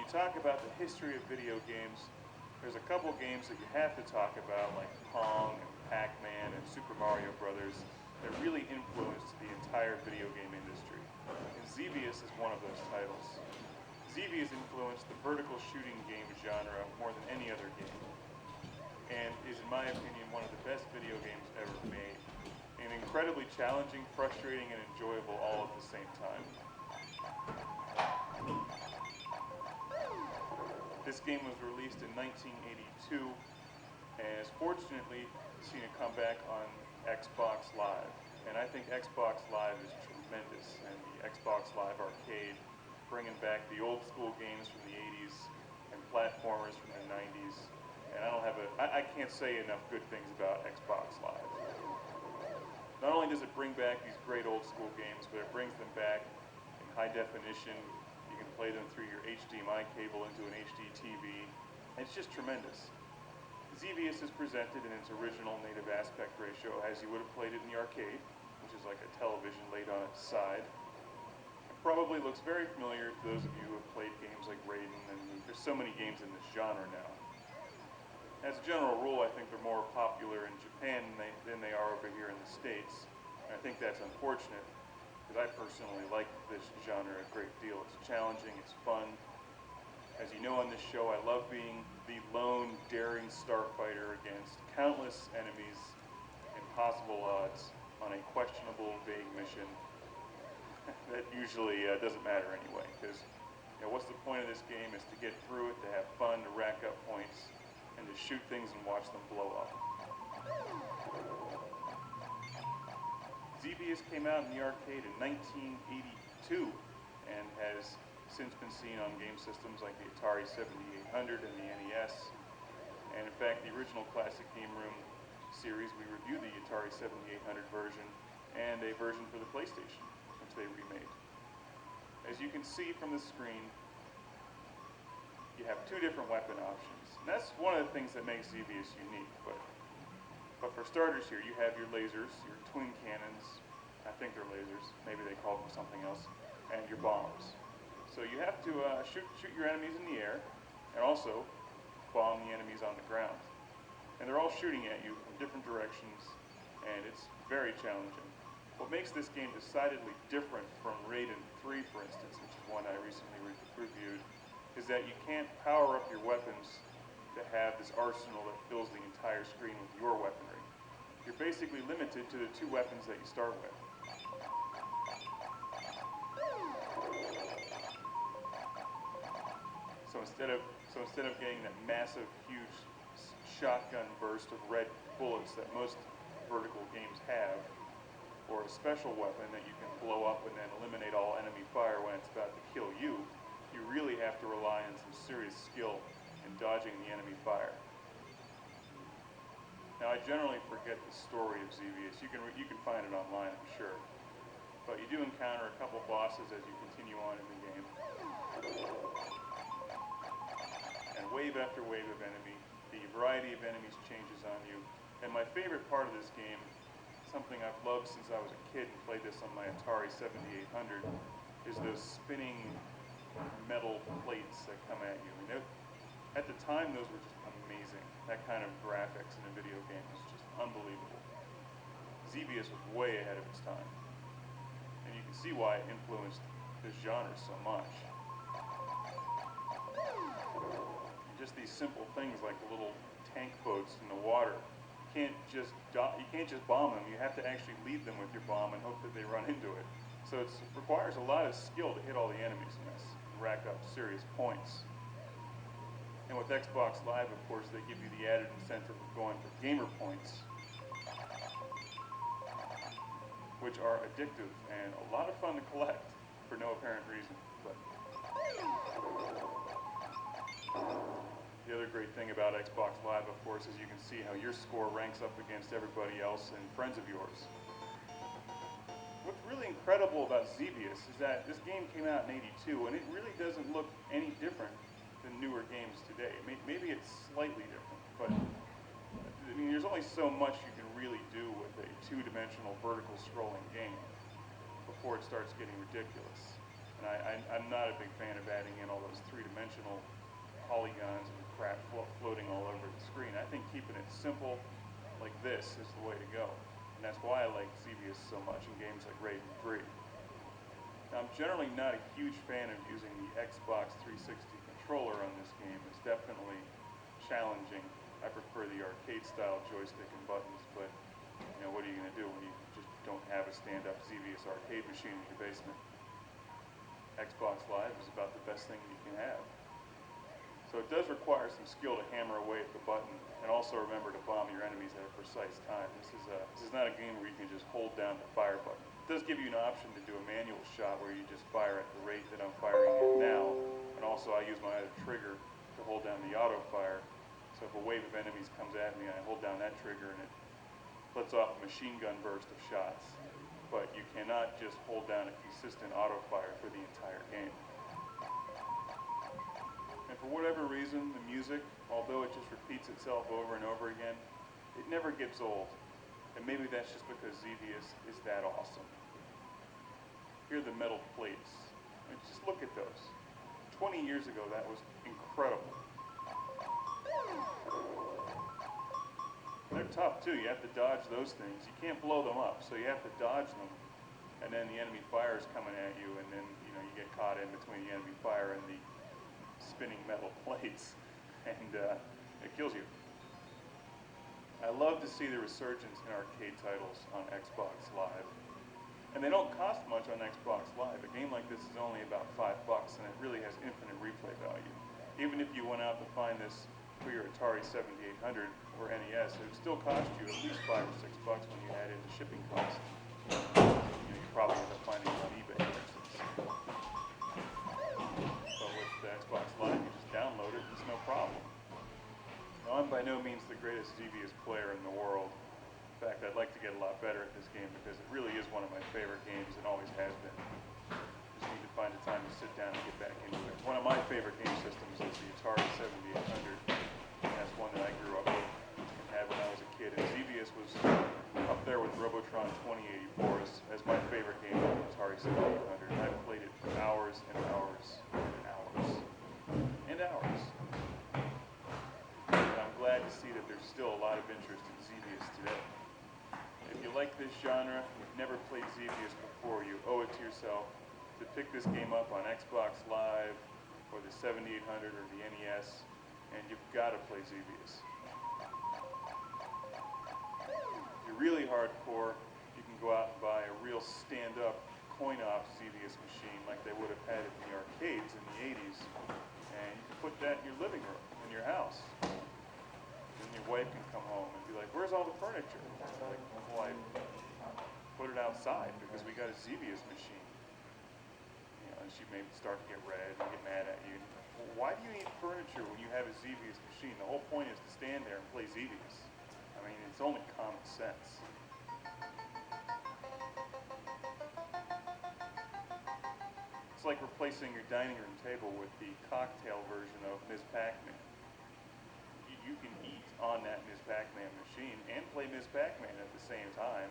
talk about the history of video games, there's a couple games that you have to talk about, like Pong and Pac-Man and Super Mario Brothers, that really influenced the entire video game industry. And Xevious is one of those titles. Xevious influenced the vertical shooting game genre more than any other game, and is, in my opinion, one of the best video games ever made. And incredibly challenging, frustrating, and enjoyable all at the same time. This game was released in 1982 and has fortunately seen a comeback on Xbox Live. And I think Xbox Live is tremendous, and the Xbox Live Arcade, bringing back the old school games from the 80s and platformers from the 90s. And I can't say enough good things about Xbox Live. Not only does it bring back these great old school games, but it brings them back in high definition. You can play them through your HDMI cable into an HD TV. And it's just tremendous. Xevious is presented in its original native aspect ratio as you would have played it in the arcade, which is like a television laid on its side. It probably looks very familiar to those of you who have played games like Raiden, and there's so many games in this genre now. As a general rule, I think they're more popular in Japan than they are over here in the States. And I think that's unfortunate, because I personally like this genre a great deal. It's challenging, it's fun. As you know on this show, I love being the lone, daring starfighter against countless enemies, impossible odds, on a questionable, vague mission that usually doesn't matter anyway, because what's the point of this game is to get through it, to have fun, to rack up points, and to shoot things and watch them blow up. Xevious came out in the arcade in 1982 and has since been seen on game systems like the Atari 7800 and the NES. And in fact, the original Classic Game Room series, we reviewed the Atari 7800 version and a version for the PlayStation, which they remade. As you can see from the screen, you have two different weapon options. And that's one of the things that makes Xevious unique. But for starters here, you have your lasers, your twin cannons, I think they're lasers, maybe they call them something else, and your bombs. So you have to shoot your enemies in the air, and also bomb the enemies on the ground. And they're all shooting at you from different directions, and it's very challenging. What makes this game decidedly different from Raiden 3, for instance, which is one I recently reviewed, is that you can't power up your weapons to have this arsenal that fills the entire screen with your weaponry. You're basically limited to the two weapons that you start with. So instead of getting that massive, huge shotgun burst of red bullets that most vertical games have, or a special weapon that you can blow up and then eliminate all enemy fire when it's about to kill you, you really have to rely on some serious skill in dodging the enemy fire. Now, I generally forget the story of Xevious. You can find it online, I'm sure. But you do encounter a couple bosses as you continue on in the game. And wave after wave of enemy. The variety of enemies changes on you. And my favorite part of this game, something I've loved since I was a kid and played this on my Atari 7800, is those spinning metal plates that come at you. And at the time, those were just amazing. That kind of graphics in a video game was just unbelievable. Xevious was way ahead of its time. And you can see why it influenced this genre so much. And just these simple things like the little tank boats in the water. You can't just bomb them. You have to actually lead them with your bomb and hope that they run into it. So it requires a lot of skill to hit all the enemies in this and rack up serious points. And with Xbox Live, of course, they give you the added incentive of going for gamer points, which are addictive and a lot of fun to collect for no apparent reason. But the other great thing about Xbox Live, of course, is you can see how your score ranks up against everybody else and friends of yours. What's really incredible about Xevious is that this game came out in '82, and it really doesn't look any different than newer games today. Maybe it's slightly different, but I mean, there's only so much you can really do with a two-dimensional vertical scrolling game before it starts getting ridiculous. And I'm not a big fan of adding in all those three-dimensional polygons and crap floating all over the screen. I think keeping it simple like this is the way to go. And that's why I like Xevious so much in games like Raiden 3. Now, I'm generally not a huge fan of using the Xbox 360 controller on this game. It's definitely challenging. I prefer the arcade-style joystick and buttons, but you know, what are you going to do when you just don't have a stand-up Xevious arcade machine in your basement? Xbox Live is about the best thing you can have. So it does require some skill to hammer away at the button, and also remember to bomb your enemies at a precise time. This is not a game where you can just hold down the fire button. It does give you an option to do a manual shot where you just fire at the rate that I'm firing at now, and also I use my other trigger to hold down the auto fire. So if a wave of enemies comes at me, I hold down that trigger and it lets off a machine gun burst of shots. But you cannot just hold down a consistent auto fire for the entire game. And for whatever reason, the music, although it just repeats itself over and over again, it never gets old. And maybe that's just because Xevious is that awesome. Here are the metal plates. I mean, just look at those. 20 years ago, that was incredible. They're tough too. You have to dodge those things. You can't blow them up, so you have to dodge them. And then the enemy fire is coming at you, and then you get caught in between the enemy fire and the spinning metal plates, and it kills you. I love to see the resurgence in arcade titles on Xbox Live. And they don't cost much on Xbox Live. A game like this is only about $5, and it really has infinite replay value. Even if you went out to find this for your Atari 7800 or NES, it would still cost you at least $5 or $6 when you add in the shipping cost. You probably end up finding it on eBay, for instance. But with the Xbox Live, you just download it, it's no problem. Now, I'm by no means the greatest Xevious player in the world. In fact, I'd like to get a lot better at this game because it really is one of my favorite games and always has been. Just need to find the time to sit down and get back into it. One of my favorite game systems is the Atari 7800. And that's one that I grew up with and had when I was a kid. And Xevious was up there with Robotron 2084 as my favorite game on the Atari 7800. I've played it for hours and hours and hours and hours. And I'm glad to see that there's still a lot of interest in Xevious today. If you like this genre, you've never played Xevious before, you owe it to yourself to pick this game up on Xbox Live or the 7800 or the NES, and you've got to play Xevious. If you're really hardcore, you can go out and buy a real stand-up coin-op Xevious machine like they would have had in the arcades in the 80s, and you can put that in your living room, in your house. And your wife can come home and be like, "Where's all the furniture?" Like, well, I put it outside because we got a Xevious machine. And she may start to get red and get mad at you. Well, why do you need furniture when you have a Xevious machine? The whole point is to stand there and play Xevious. I mean, it's only common sense. It's like replacing your dining room table with the cocktail version of Ms. Pac-Man. You can eat on that Ms. Pac-Man machine and play Ms. Pac-Man at the same time.